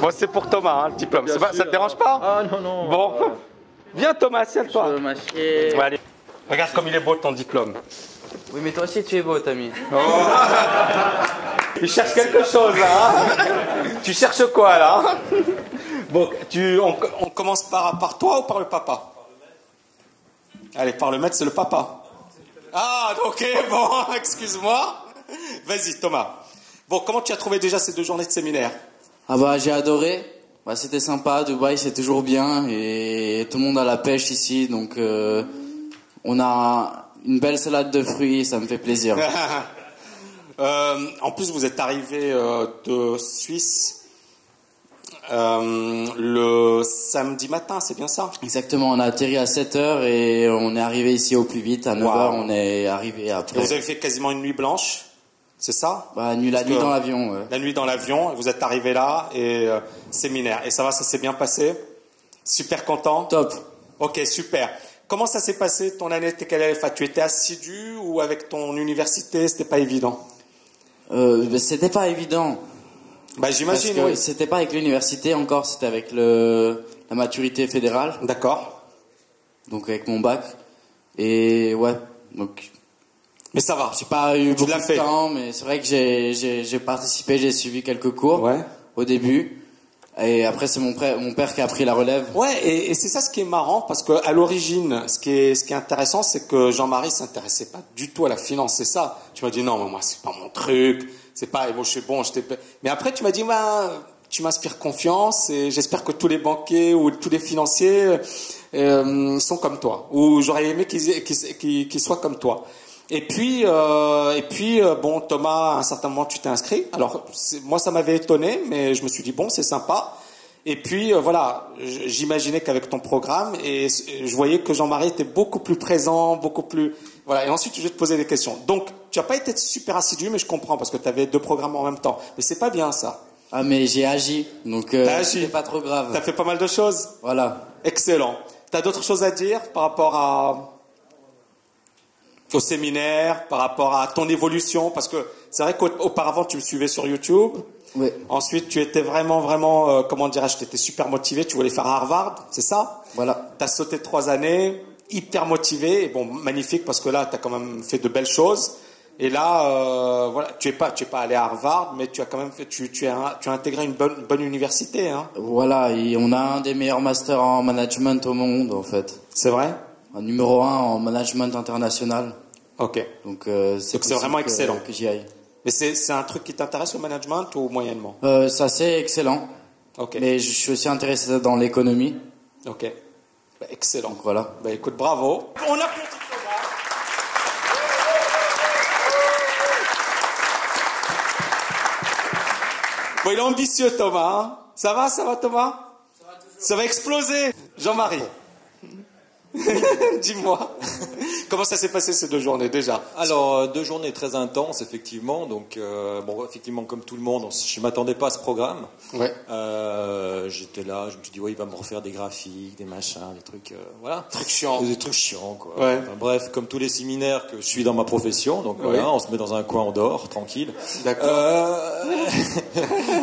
Bon, c'est pour Thomas, hein, le diplôme. Ça te dérange pas? Ah non, non. Bon. Viens Thomas, assieds-toi. Je veux mâcher. Ouais, allez. Regarde comme il est beau ton diplôme. Oui, mais toi aussi tu es beau, Tammy. Oh. Il cherche quelque chose là. Hein. Tu cherches quoi là? Bon, on commence par toi ou par le papa? Allez, par le maître, c'est le papa. Ah, ok, bon, excuse-moi. Vas-y, Thomas. Bon, comment tu as trouvé déjà ces 2 journées de séminaire? Ah bah j'ai adoré, bah, c'était sympa, Dubaï c'est toujours bien et tout le monde a la pêche ici donc on a une belle salade de fruits, ça me fait plaisir. En plus vous êtes arrivé de Suisse le samedi matin, c'est bien ça? Exactement, on a atterri à 7h et on est arrivé ici au plus vite, à 9h on est arrivé après. Et vous avez fait quasiment une nuit blanche? C'est ça? Bah, la nuit dans l'avion. Ouais. La nuit dans l'avion, vous êtes arrivé là et séminaire. Et ça va, ça s'est bien passé? Super content? Top. Ok, super. Comment ça s'est passé ton année? Tu étais assidu ou avec ton université, c'était pas évident? C'était pas évident. Bah j'imagine, oui. oui. C'était pas avec l'université encore, c'était avec la maturité fédérale. D'accord. Donc avec mon bac. Et ouais, donc... Mais ça va. J'ai pas eu beaucoup de temps, mais c'est vrai que j'ai participé, j'ai suivi quelques cours au début. Et après, c'est mon père qui a pris la relève. Ouais, et c'est ça ce qui est marrant, parce qu'à l'origine, ce qui est intéressant, c'est que Jean-Marie s'intéressait pas du tout à la finance. C'est ça. Tu m'as dit, non, mais moi, c'est pas mon truc. C'est pas, moi, je suis bon, Mais après, tu m'as dit, bah, tu m'inspires confiance, et j'espère que tous les banquiers ou tous les financiers sont comme toi. Ou j'aurais aimé qu'ils soient comme toi. Et puis, bon, Thomas, à un certain moment, tu t'es inscrit. Alors, moi, ça m'avait étonné, mais je me suis dit, bon, c'est sympa. Et puis, voilà, j'imaginais qu'avec ton programme, et je voyais que Jean-Marie était beaucoup plus présent, beaucoup plus... Voilà, et ensuite, je vais te poser des questions. Donc, tu n'as pas été super assidu, mais je comprends, parce que tu avais 2 programmes en même temps. Mais c'est pas bien, ça. Ah, mais j'ai agi, donc c'était pas trop grave. Tu as fait pas mal de choses? Voilà. Excellent. Tu as d'autres choses à dire par rapport au séminaire, par rapport à ton évolution, parce que c'est vrai qu'auparavant tu me suivais sur YouTube. Oui. Ensuite tu étais vraiment, comment dirais-je, tu étais super motivé, tu voulais faire Harvard, c'est ça? Voilà. Tu as sauté 3 années, hyper motivé, et bon, magnifique parce que là tu as quand même fait de belles choses. Et là, voilà, tu es pas allé à Harvard, mais tu as quand même fait, tu as intégré une bonne université, hein. Voilà, et on a un des meilleurs masters en management au monde, en fait. C'est vrai? Un numéro 1 en management international. Ok. Donc c'est vraiment excellent que j'y aille. Mais c'est un truc qui t'intéresse, le management, ou moyennement? Ça c'est excellent. Ok. Mais je suis aussi intéressé dans l'économie. Ok. Bah, excellent. Donc voilà. Bah écoute, bravo. On applaudit Thomas. Bon, il est ambitieux Thomas. Hein. Ça va Thomas? Ça va exploser. Jean-Marie. Dis-moi, comment ça s'est passé ces 2 journées déjà? Alors, 2 journées très intenses, effectivement. Donc, bon, effectivement, comme tout le monde, je ne m'attendais pas à ce programme. Ouais. J'étais là, je me suis dit, ouais, il va me refaire des graphiques, des machins, des trucs, voilà. Trucs chiants. Des trucs chiants, quoi. Ouais. Enfin, bref, comme tous les séminaires que je suis dans ma profession, donc voilà, on se met dans un coin, on dort, tranquille. D'accord.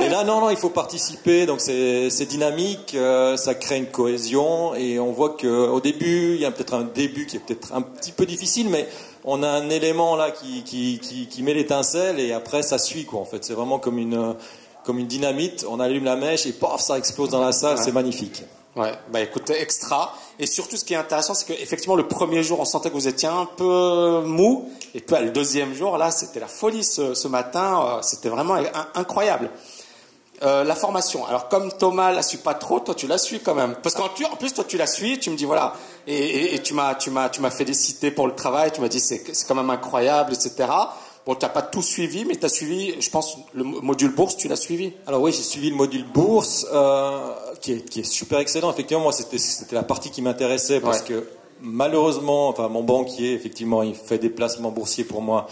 Et là, non, il faut participer, donc c'est dynamique, ça crée une cohésion, et on voit qu'au début, il y a peut-être un début qui est peut-être un petit peu difficile, mais on a un élément là qui met l'étincelle, et après ça suit, quoi. En fait, c'est vraiment comme une dynamite. On allume la mèche et paf, ça explose dans la salle. Ouais. C'est magnifique. Ouais, bah écoutez, extra. Et surtout, ce qui est intéressant, c'est qu'effectivement, le premier jour, on sentait que vous étiez un peu mou, et puis le 2e jour, là, c'était la folie ce matin. C'était vraiment incroyable. La formation. Alors comme Thomas la suit pas trop, toi tu la suis quand même. Parce qu'en plus toi tu la suis, tu me dis voilà, et tu m'as félicité pour le travail, tu m'as dit c'est quand même incroyable, etc. Bon, tu n'as pas tout suivi, mais tu as suivi, je pense, le module bourse, tu l'as suivi? Alors oui, j'ai suivi le module bourse, qui est super excellent. Effectivement, moi c'était la partie qui m'intéressait, parce que malheureusement, enfin mon banquier, effectivement, il fait des placements boursiers pour moi.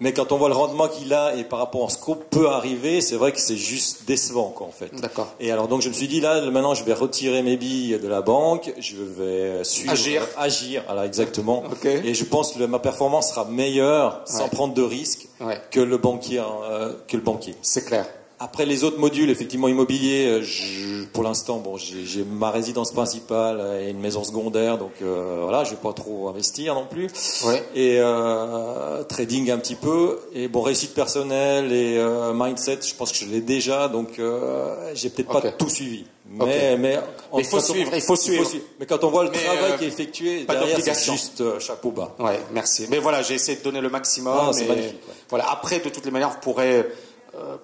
Mais quand on voit le rendement qu'il a et par rapport à ce qu'on peut arriver, c'est vrai que c'est juste décevant, quoi, en fait. D'accord. Et alors, donc, je me suis dit, là, maintenant, je vais retirer mes billes de la banque, je vais suivre, agir, voilà, exactement. Okay. Et je pense que ma performance sera meilleure, sans prendre de risques, que le banquier, C'est clair. Après les autres modules, effectivement immobiliers, pour l'instant, bon, j'ai ma résidence principale et une maison secondaire, donc voilà, je vais pas trop investir non plus. Ouais. Et trading un petit peu. Et bon, réussite personnelle et mindset, je pense que je l'ai déjà, donc j'ai peut-être pas tout suivi. Mais il faut suivre. Mais quand on voit le travail qui est effectué pas derrière, c'est d'obligation. juste chapeau bas. Ouais, merci. Mais voilà, j'ai essayé de donner le maximum. Ah, c'est magnifique. Ouais. Voilà. Après, de toutes les manières, vous pourrez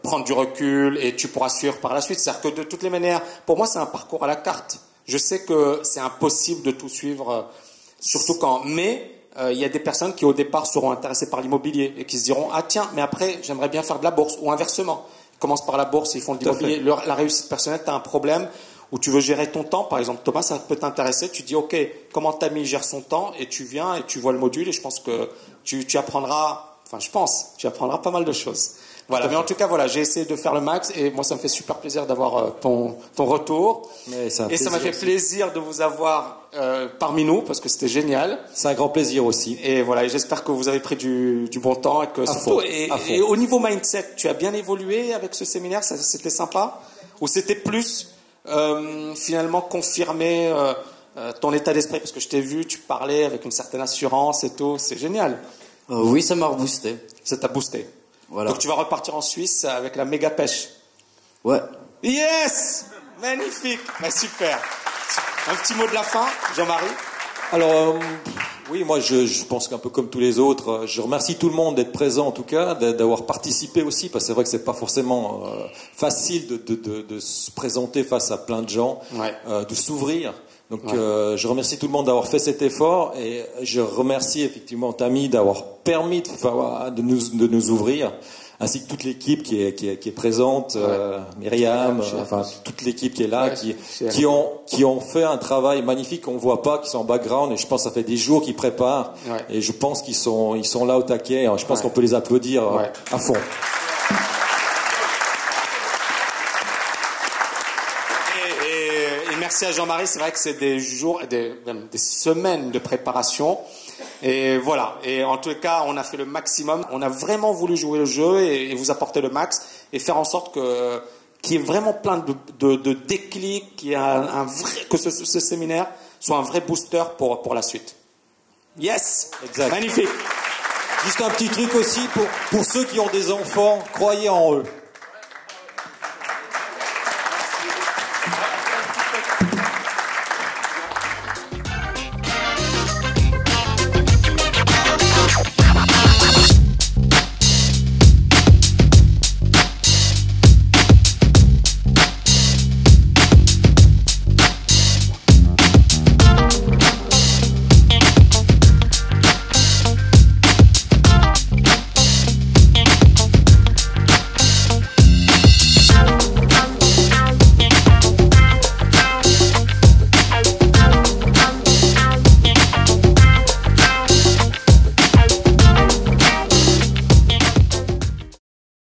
prendre du recul et tu pourras suivre par la suite. C'est-à-dire que de toutes les manières, pour moi, c'est un parcours à la carte. Je sais que c'est impossible de tout suivre, surtout quand. Mais il y a des personnes qui au départ seront intéressées par l'immobilier et qui se diront ah tiens, mais après j'aimerais bien faire de la bourse ou inversement. Ils commencent par la bourse et ils font de l'immobilier. La réussite personnelle, tu as un problème où tu veux gérer ton temps, par exemple. Thomas, ça peut t'intéresser. Tu dis ok, comment Tammy gère son temps et tu viens et tu vois le module et je pense que tu apprendras. Enfin, je pense, tu apprendras pas mal de choses. Voilà, mais en tout cas, voilà, j'ai essayé de faire le max et moi, ça me fait super plaisir d'avoir ton retour. Et ça m'a fait plaisir de vous avoir parmi nous parce que c'était génial. C'est un grand plaisir aussi. Et voilà, et j'espère que vous avez pris du bon temps et que surtout, et au niveau mindset, tu as bien évolué avec ce séminaire, c'était sympa? Ou c'était plus finalement confirmer ton état d'esprit? Parce que je t'ai vu, tu parlais avec une certaine assurance et tout, c'est génial. Oui, ça m'a reboosté. Ça t'a boosté. Voilà. Donc tu vas repartir en Suisse avec la méga pêche. Ouais. Yes! Magnifique! Bah, super. Un petit mot de la fin, Jean-Marie? Alors, oui, moi je pense qu'un peu comme tous les autres, je remercie tout le monde d'être présent en tout cas, d'avoir participé aussi, parce que c'est vrai que c'est pas forcément facile de se présenter face à plein de gens, de s'ouvrir. Donc je remercie tout le monde d'avoir fait cet effort et je remercie effectivement Tammy d'avoir permis de nous ouvrir, ainsi que toute l'équipe qui est présente, Myriam, enfin toute l'équipe qui est là, qui ont fait un travail magnifique qu'on voit pas, qui sont en background, et je pense que ça fait des jours qu'ils préparent, et je pense qu'ils sont là au taquet. Je pense qu'on peut les applaudir à fond. Merci à Jean-Marie, c'est vrai que c'est des jours, même des semaines de préparation. Et voilà. Et en tout cas, on a fait le maximum. On a vraiment voulu jouer le jeu et vous apporter le max et faire en sorte qu'il y ait vraiment plein de déclics, que ce séminaire soit un vrai booster pour la suite. Yes! Exact. Magnifique. Juste un petit truc aussi pour ceux qui ont des enfants, croyez en eux.